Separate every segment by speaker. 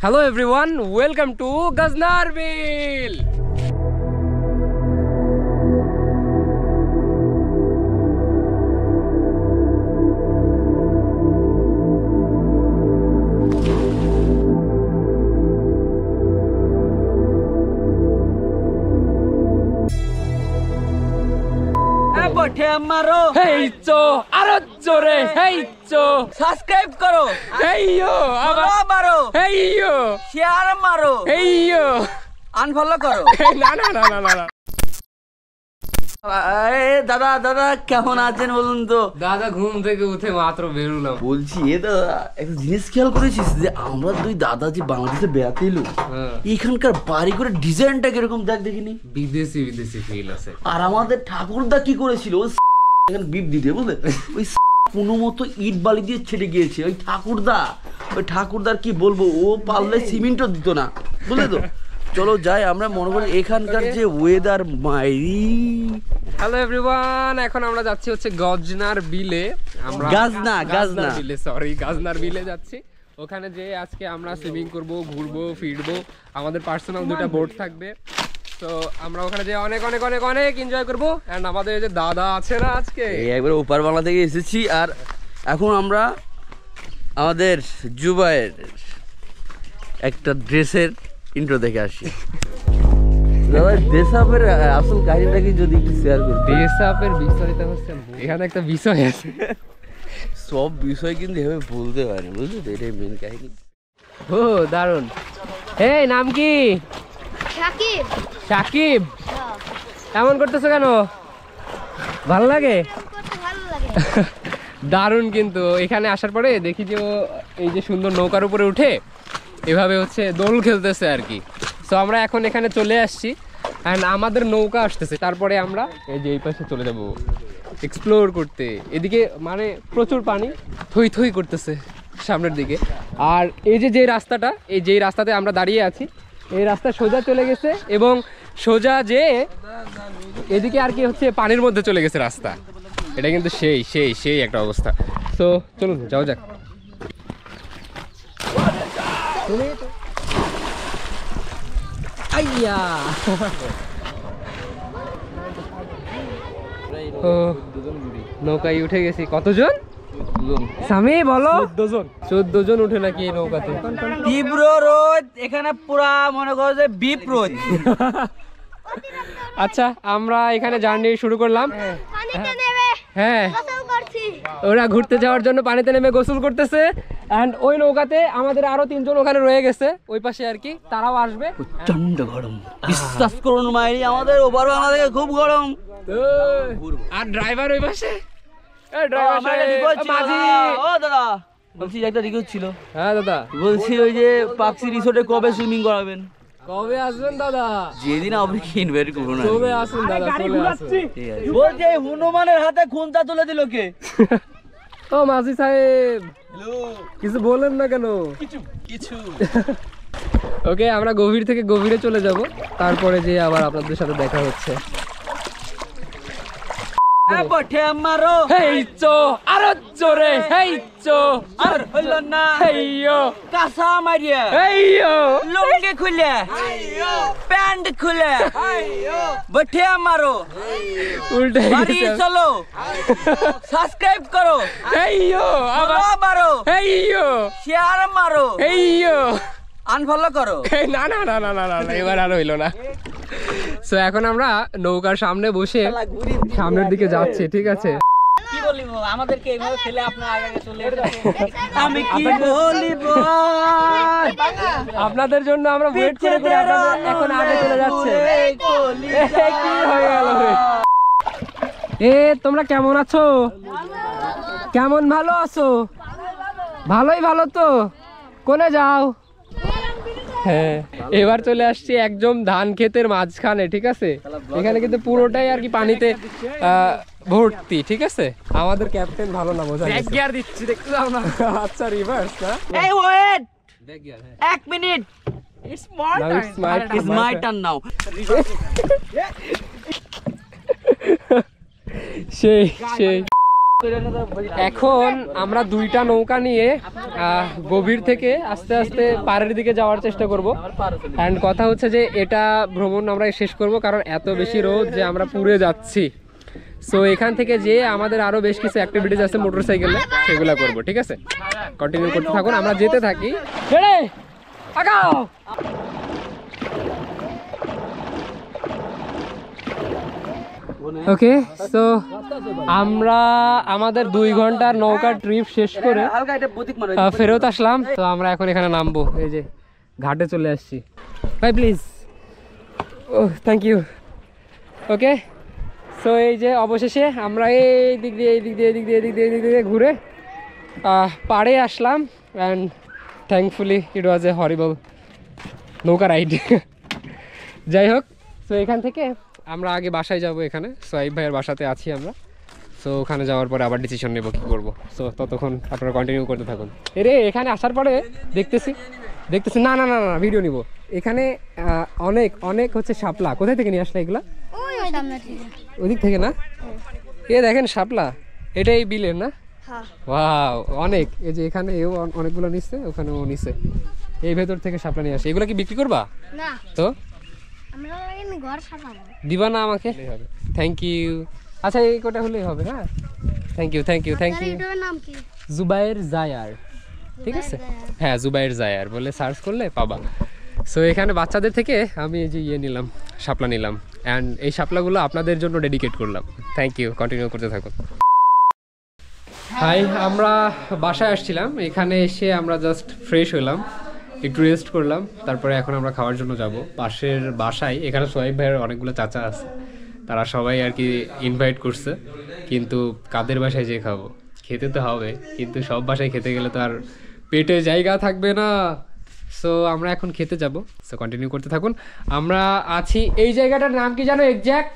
Speaker 1: Hello everyone, welcome to Gaznarville.
Speaker 2: মারো
Speaker 1: হেইচো আরো জোরে হেইচো
Speaker 2: সাবস্ক্রাইব করো
Speaker 1: হেইয়ো আবার
Speaker 2: মারো
Speaker 1: হেইয়ো
Speaker 2: শেয়ার মারো
Speaker 1: হেইয়ো
Speaker 2: আনফলো করো
Speaker 1: না না না না না
Speaker 2: দাদা দাদা কেমন আছেন বলুন তো?
Speaker 1: দাদা ঘুম থেকে উঠে মাত্র বেরুলাম।
Speaker 2: বলছি দাদা একটা জিনিস খেয়াল করেছিস যে আমরা দুই দাদা যে বাংলাদেশে বেড়াতে এলো এখানকার বাড়ি করে ডিজাইনটা কিরকম দেখিনি
Speaker 1: বিদেশি বিদেশি ফিল আছে।
Speaker 2: আর আমাদের ঠাকুরদা কি করেছিল এখানে বিপ দিতে বুঝলে ওই কোনো মতো ইট বালি দিয়ে ছেড়ে গিয়েছে ওই ঠাকুরদার কি বলবো ও পারলে সিমেন্টও দিত না বুঝলে তো। চলো যাই আমরা মনে করি এখানকার যে ওয়েদার মাইরি।
Speaker 1: হ্যালো এভরিওয়ান, এখন আমরা যাচ্ছি হচ্ছে গজনার বিলে। আমরা গাজনার বিলে যাচ্ছি। ওখানে যে আজকে আমরা সুইমিং করব, ঘুরবো, ফিরবো, আমাদের পার্সোনাল দুটো বোট থাকবে। তো আমরা ওখানে যে অনেক অনেক অনেক অনেক এনজয় করবো। এন্ড আমাদের যে দাদা আছে না আজকে
Speaker 2: একবার ওপার বাংলা থেকে এসেছি আর এখন আমরা আমাদের জুবাইয়ের একটা ড্রেসের ইন্ট্রো দেখে আসি। দাদা ড্রেসআপের আসল কাহিনীটা কি যদি একটু শেয়ার করি?
Speaker 1: ড্রেসআপের বিষয়টা হচ্ছে এখানে একটা বিষয় আছে,
Speaker 2: সব বিষয় কিন্তু এভাবে বলতে পারে বুঝলি তো, এটাই মেন কাহিনী।
Speaker 1: ও দারুন। এই নাম কি?
Speaker 3: সাকিব।
Speaker 1: সাকিব, এমন করতেছো কেন? ভালো লাগে?
Speaker 3: ভালো লাগে।
Speaker 1: দারুণ। কিন্তু এখানে আসার পরে দেখি যে ও এই যে সুন্দর নৌকার উপরে উঠে এভাবে হচ্ছে দোল খেলতেছে আর কি। সো আমরা এখন এখানে চলে আসছি অ্যান্ড আমাদের নৌকা আসতেছে। তারপরে আমরা এই যে এই পাশে চলে যাব এক্সপ্লোর করতে। এদিকে মানে প্রচুর পানি থই থই করতেছে সামনের দিকে। আর এই যে রাস্তাটা, যেই রাস্তাতে আমরা দাঁড়িয়ে আছি, এই রাস্তা সোজা চলে গেছে এবং সোজা যে এদিকে আর কি হচ্ছে পানির মধ্যে চলে গেছে রাস্তা। এটা কিন্তু সেই সেই সেই একটা অবস্থা। তো চলুন যাও যাক। আইয়া ও নৌকায় উঠে গেছি। কতজন স্বামী বলো? 14 জন উঠে নাকি এই নৌকাতে।
Speaker 2: তীব্র রোদ এখানে পুরা মনে করো যে বিপ রোদ।
Speaker 1: আচ্ছা আমরা এখানে জার্নি শুরু করলাম। হ্যাঁ ওরা ঘুরতে যাওয়ার জন্য পানিতে নেমে গোসল করতেছে। এন্ড ওই নৌকাতে আমাদের আরো 3 জন ওখানে রয়ে গেছে ওই পাশে আর কি, তারাও আসবে।
Speaker 2: প্রচন্ড গরম, বিশ্বাস করুন মাইরি আমাদের ওপার বাংলা থেকে খুব গরম।
Speaker 1: আর ড্রাইভার ওই পাশে।
Speaker 2: বলছি একটা রিকোয়েস্ট ছিল।
Speaker 1: হ্যাঁ দাদা
Speaker 2: বলছি ওই যে পাকসি রিসোর্টে কবে সুইমিং করাবেন?
Speaker 1: কবে আসবেন দাদা?
Speaker 2: যেদিন আপনি ইনভাইট করুন না।
Speaker 1: চলে আসুন দাদা, চলে আসুন।
Speaker 2: ঠিক আছে। বলছি হনুমানের হাতে খুনটা তুলে দিল কে?
Speaker 1: ও মাঝি সাহেব কিছু বলেন না কেন?
Speaker 2: কিছু
Speaker 1: ওকে আমরা গভীর থেকে গভীরে চলে যাব, তারপরে যে আবার আপনাদের সাথে দেখা হচ্ছে।
Speaker 2: মারো
Speaker 1: হেইচো আরো জোরে হেইচো
Speaker 2: আর হলো না
Speaker 1: হেইয়ো
Speaker 2: কাঁচা মারিয়া
Speaker 1: হেইয়ো
Speaker 2: লুঙ্গি খুলে প্যান্ট খুলে বঠে মারো
Speaker 1: উল্টে
Speaker 2: বাড়ি
Speaker 1: গেছে।
Speaker 2: চলো সাবস্ক্রাইব করো
Speaker 1: হেইয়ো আবার
Speaker 2: মারো
Speaker 1: হেইয়ো
Speaker 2: শেয়ার মারো
Speaker 1: হেইয়ো
Speaker 2: আনফলো করো।
Speaker 1: না না না না না না এবার আর হইলো না। সো এখন আমরা নৌকার সামনে বসে সামনের দিকে যাচ্ছি, ঠিক আছে?
Speaker 2: কি বলিব আমাদেরকে এইভাবে ফেলে আপনার আগে চলে আমি কি বলিব
Speaker 1: আপনাদের জন্য আমরা ওয়েট করে করে আপনাদের এখন আগে চলে যাচ্ছে। কি হয়ে গেল রে? তোমরা কেমন আছো? কেমন ভালো আছো? ভালোই ভালো তো। কোনে যাও? হ্যাঁ এবার চলে আসছি একদম ধান ক্ষেতের মাঝখানে, ঠিক আছে? এখানে কিন্তু পুরোটাই আর কি পানিতে ভর্তি, ঠিক আছে? আমাদের ক্যাপ্টেন ভালো না বোঝা ব্যাক গিয়ার দিচ্ছি, দেখতে দাও না। আচ্ছা রিভার্স না।
Speaker 2: এই wait
Speaker 1: back gear.
Speaker 2: 1 minute
Speaker 1: it's my
Speaker 2: turn now.
Speaker 1: সেই সেই এখন আমরা দুইটা নৌকা নিয়ে গভীর থেকে আস্তে আস্তে পাড়ের দিকে যাওয়ার চেষ্টা করব। অ্যান্ড কথা হচ্ছে যে এটা ভ্রমণ আমরা শেষ করব, কারণ এত বেশি রোদ যে আমরা পুড়ে যাচ্ছি। সো এখান থেকে যে আমাদের আরো বেশ কিছু অ্যাক্টিভিটিস আছে মোটরসাইকেলে, সেগুলো করব। ঠিক আছে, কন্টিনিউ করতে থাকুন, আমরা যেতে থাকি। ওকে, সো আমরা আমাদের 2 ঘন্টার নৌকার ট্রিপ শেষ করে ফেরত আসলাম। তো আমরা এখন এখানে নামবো, এই যে ঘাটে চলে আসছি। ভাই প্লিজ, ও থ্যাংক ইউ। ওকে, সো এই যে অবশেষে আমরা এই দিক দিয়ে ঘুরে পাড়ে আসলাম। অ্যান্ড থ্যাঙ্কফুলি ইট ওয়াজ এ হরিবল নৌকা রাইড। যাই হোক, সো এখান থেকে আমরা আগে বাসায় যাব। এখানে সোহাইব ভাইয়ের বাসাতে আছি আমরা। সো ওখানে যাওয়ার পরে আবার ডিসিশন নেব কী করবো। সো ততক্ষণ আপনারা কন্টিনিউ করতে থাকুন। এরে এখানে আসার পরে দেখতেছি না না না না ভিডিও নিব। এখানে অনেক অনেক হচ্ছে শাপলা। কোথায় থেকে নিয়ে আসলে এগুলা? ওদিক থেকে না? এ দেখেন শাপলা, এটা এই বিলের না? ওয়াও, অনেক। এই যে এখানে এও অনেকগুলো নিচ্ছে, ওখানেও নিচ্ছে। এই ভেতর থেকে শাপলা নিয়ে আসে। এগুলো কি বিক্রি করবা?
Speaker 3: না
Speaker 1: তো
Speaker 3: আমরা ঘর সাজাবো।
Speaker 1: দিবা না আমাকে? Thank you. আচ্ছা এই কোটা হলেই হবে। হ্যাঁ, thank you thank you thank you.
Speaker 3: ইউটিউবের নাম কি?
Speaker 1: জুবাইর জায়ার, ঠিক আছে? হ্যাঁ, জুবাইর জায়ার বলে সার্চ করলে পাবা। সো এখানে বাচ্চাদের থেকে আমি এই যে নিলাম, শাপলা নিলাম। অ্যান্ড এই শাপলাগুলো আপনাদের জন্য ডেডিকেট করলাম। থ্যাংক ইউ, কন্টিনিউ করতে থাকুন। হাই, আমরা বাসায় আসছিলাম। এখানে এসে আমরা জাস্ট ফ্রেশ হলাম, একটু রেস্ট করলাম। তারপরে এখন আমরা খাওয়ার জন্য যাব পাশের বাসায়। এখানে সোহাইব ভাইয়ের অনেকগুলো চাচা আছে, তারা সবাই আর কি ইনভাইট করছে। কিন্তু কাদের বাসায় যে খাবো, খেতে তো হবে, কিন্তু সব বাসায় খেতে গেলে তো আর পেটে জায়গা থাকবে না। সো আমরা এখন খেতে যাব। সো কন্টিনিউ করতে থাকুন। আমরা আছি এই জায়গাটার নাম কি জানো এক্স্যাক্ট?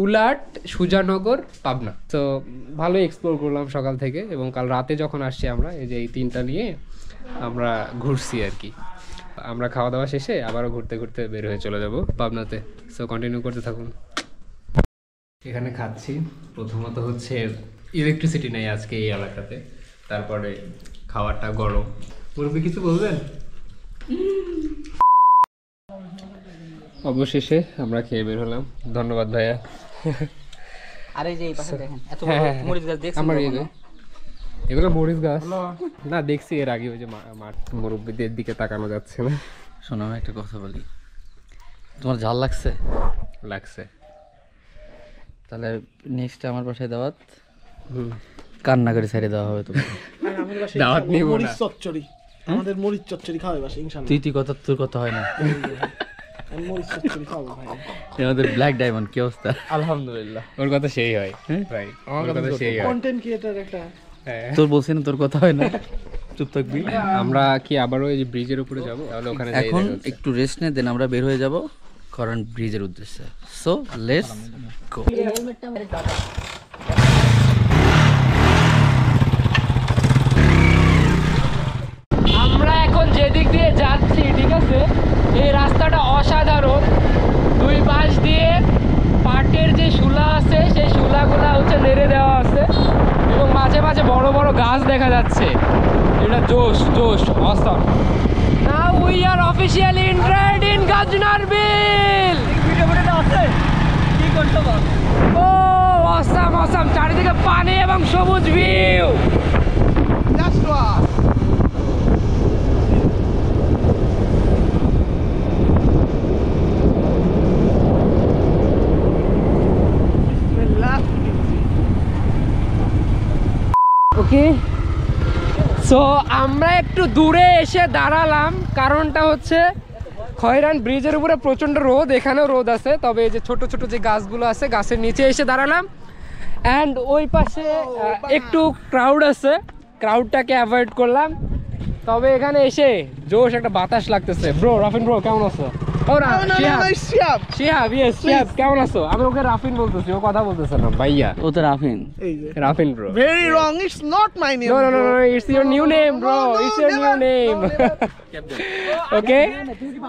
Speaker 1: উলাট সুজানগর, পাবনা। তো ভালোই এক্সপ্লোর করলাম সকাল থেকে, এবং কাল রাতে যখন আসছি আমরা এই যে এই 3টা নিয়ে আমরা ঘুরছি আর কি। আমরা খাওয়া দাওয়া শেষে আবারও ঘুরতে ঘুরতে বের হয়ে চলে যাব পাবনাতে। সো কন্টিনিউ করতে থাকুন। এখানে খাচ্ছি। প্রথমত হচ্ছে ইলেকট্রিসিটি নেই আজকে এই এলাকাতে, তারপরে খাবারটা গরম। মুরব্বি কিছু বলবেন? অবশেষে আমরা খেয়ে বের হলাম। ধন্যবাদ ভাইয়া।
Speaker 4: আরে যে এই পাশে দেখেন এত
Speaker 1: হ্যাঁ,
Speaker 4: বড়
Speaker 1: হ্যাঁ,
Speaker 4: মরিচ গাছ দেখছেন?
Speaker 1: আমার এগুলো মরিচ গাছ না, দেখছি এর আগে। ওই যে মাঠ, মুরব্বিদের দিকে তাকানো যাচ্ছে না।
Speaker 2: শোনো, আমি একটা কথা বলি, তোমার ঝাল লাগছে? তাহলে নেক্সট আমার বাসায় দাওয়াত, কান্না করে ছেড়ে দেওয়া হবে তোমাকে।
Speaker 1: দাওয়াত নিব না।
Speaker 5: মরিচ চচ্চড়ি, আমাদের মরিচ চচ্চড়ি খাওয়াবে বাসা ইনশাআল্লাহ।
Speaker 2: তুই কথা, তোর কথা হয় না।
Speaker 5: আমি মরিচ চচ্চড়ি খাওয়াবো ভাই।
Speaker 2: আমাদের ব্ল্যাক ডায়মন্ড কি অবস্থা?
Speaker 5: আলহামদুলিল্লাহ,
Speaker 1: ওর কথা সেই হয় ভাই, আমার কথা সেই হয়।
Speaker 5: কন্টেন্ট ক্রিয়েটর একটা।
Speaker 2: তোর বলছি না তোর কথা হয় না, চুপ থাকবি।
Speaker 1: আমরা কি আবারও এই যে ব্রিজের উপরে যাব? তাহলে ওখানে যাই।
Speaker 2: এখন একটু রেস্ট নে, দেন আমরা বের হয়ে যাব কারণ ব্রিজের উদ্দেশ্যে। So let's go.
Speaker 1: আমরা এখন যেদিক দিয়ে যাচ্ছি, ঠিক আছে, এই রাস্তাটা অসাধারণ। 2 পাশ দিয়ে পাটের যে শুলা আছে, সেই শুলাগুলা হচ্ছে নেড়ে দেওয়া আছে, এবং মাঝে মাঝে বড় বড় গাছ দেখা যাচ্ছে। এটা জোশ awesome. Now we are officially entered in Gajnar Beel. Oh awesome, চারিদিকে পানি এবং সবুজ ভিউ। ওকে, সো আমরা একটু দূরে এসে দাঁড়ালাম। কারণটা হচ্ছে খয়রান ব্রিজের উপরে প্রচণ্ড রোদ, এখানেও রোদ আছে, তবে এই যে ছোট ছোট যে গাছগুলো আছে, গাছের নিচে এসে দাঁড়ালাম। অ্যান্ড ওই পাশে একটু ক্রাউড আছে, ক্রাউডটাকে অ্যাভয়েড করলাম। তবে এখানে এসে জোশ একটা বাতাস লাগতেছে। ব্রো, রাফিন ব্রো, কেমন আছো? ওরা শিহাব ইয়েস শিহাব কেমন আছো? আমি ওকে রাফিন বলতেছি, ও কথা বলতেছে না ভাইয়া।
Speaker 2: ও তো রাফিন।
Speaker 5: এই যে
Speaker 1: রাফিন bro.
Speaker 5: very wrong, it's not my name.
Speaker 1: No, no, no, no, it's your new name, bro. It's your new name. Okay?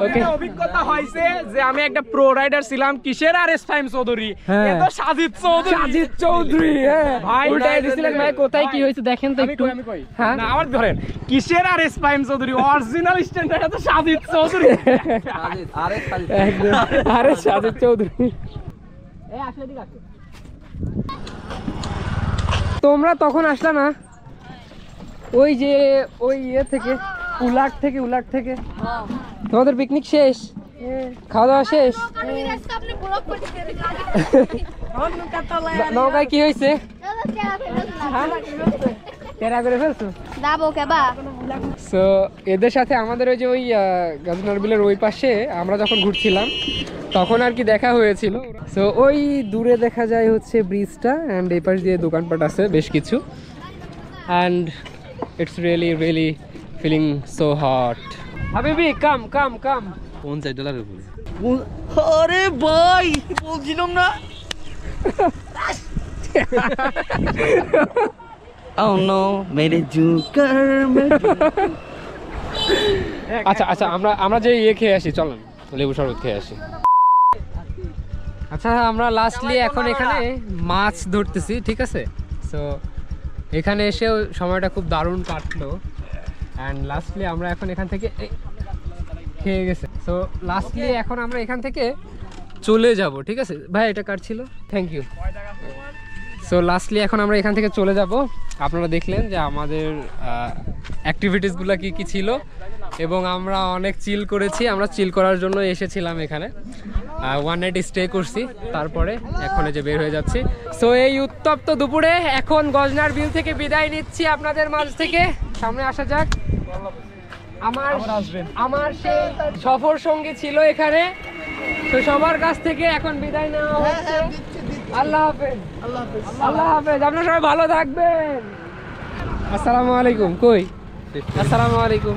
Speaker 1: Okay.
Speaker 6: অভিজ্ঞতা হয়েছে যে আমি একটা প্রো রাইডার ছিলাম কিসের আর এস ফাইম চৌধুরী,
Speaker 1: হ্যাঁ।
Speaker 6: এ তো সাজিদ চৌধুরী।
Speaker 1: সাজিদ চৌধুরী, হ্যাঁ।
Speaker 6: ভাই,
Speaker 1: উল্টাই দিছিলেন ভাই, কোথায় কি হয়েছে দেখেন তো একটু। হ্যাঁ।
Speaker 6: না আবার ধরেন কিসের আর এস ফাইম চৌধুরী, অরিজিনাল স্ট্যান্ডার্ড তো সাজিদ চৌধুরী।
Speaker 1: একদম। আরে সাজিদ চৌধুরী। তোমরা তখন আসলা না ওই যে ওই ইয়ে থেকে উলাট থেকে তোমাদের পিকনিক শেষ, খাওয়া দাওয়া শেষ,
Speaker 3: আপনি ব্লক করে
Speaker 1: নৌকায় কি হয়েছে? টেরা করে ফেলছো?
Speaker 3: দাবো কেবা
Speaker 1: সো এদের সাথে আমাদের ওই যে ওই গাজনার বিলের ওই পাশে আমরা যখন ঘুরছিলাম তখন আর কি দেখা হয়েছিল। সো ওই দূরে দেখা যায় হচ্ছে ব্রিজটা, অ্যান্ড এই পাশ দিয়ে দোকানপাট আছে বেশ কিছু, and it's really really feeling so hot. হাবিবি কাম কাম কাম।
Speaker 2: $50 উপরে। আরে ভাই বলছিলাম না। Oh no, মেরে জুকার
Speaker 1: আচ্ছা আচ্ছা, আমরা যে ইয়ে খেয়ে আসি, চলেন লেবু শরবত খেয়ে আসি। আচ্ছা আমরা লাস্টলি এখন এখানে মাছ ধরতেছি, ঠিক আছে? সো এখানে এসেও সময়টা খুব দারুণ কাটলো, অ্যান্ড লাস্টলি আমরা এখন এখান থেকে খেয়ে গেছে। সো লাস্টলি এখন আমরা এখান থেকে চলে যাব, ঠিক আছে ভাই? এটা কাটছিল, থ্যাংক ইউ। সো লাস্টলি এখন আমরা এখান থেকে চলে যাব। আপনারা দেখলেন যে আমাদের অ্যাক্টিভিটিসগুলো কি কি ছিল, এবং আমরা অনেক চিল করেছি। আমরা চিল করার জন্য এসেছিলাম এখানে, 1 নাইট স্টে করছি, তারপরে এখন যে বের হয়ে যাচ্ছি। সো এই উত্তপ্ত দুপুরে এখন গজনার বিল থেকে বিদায় নিচ্ছি আপনাদের মাঝ থেকে। সামনে আসা যাক। আমার সেই সফর সঙ্গী ছিল এখানে, তো সবার কাছ থেকে এখন বিদায় নেওয়া হচ্ছে। আল্লাহ হাফেজ। আল্লাহ হাফেজ। আপনারা সবাই ভালো থাকবেন। আসসালামু আলাইকুম। কই? আসসালামু আলাইকুম।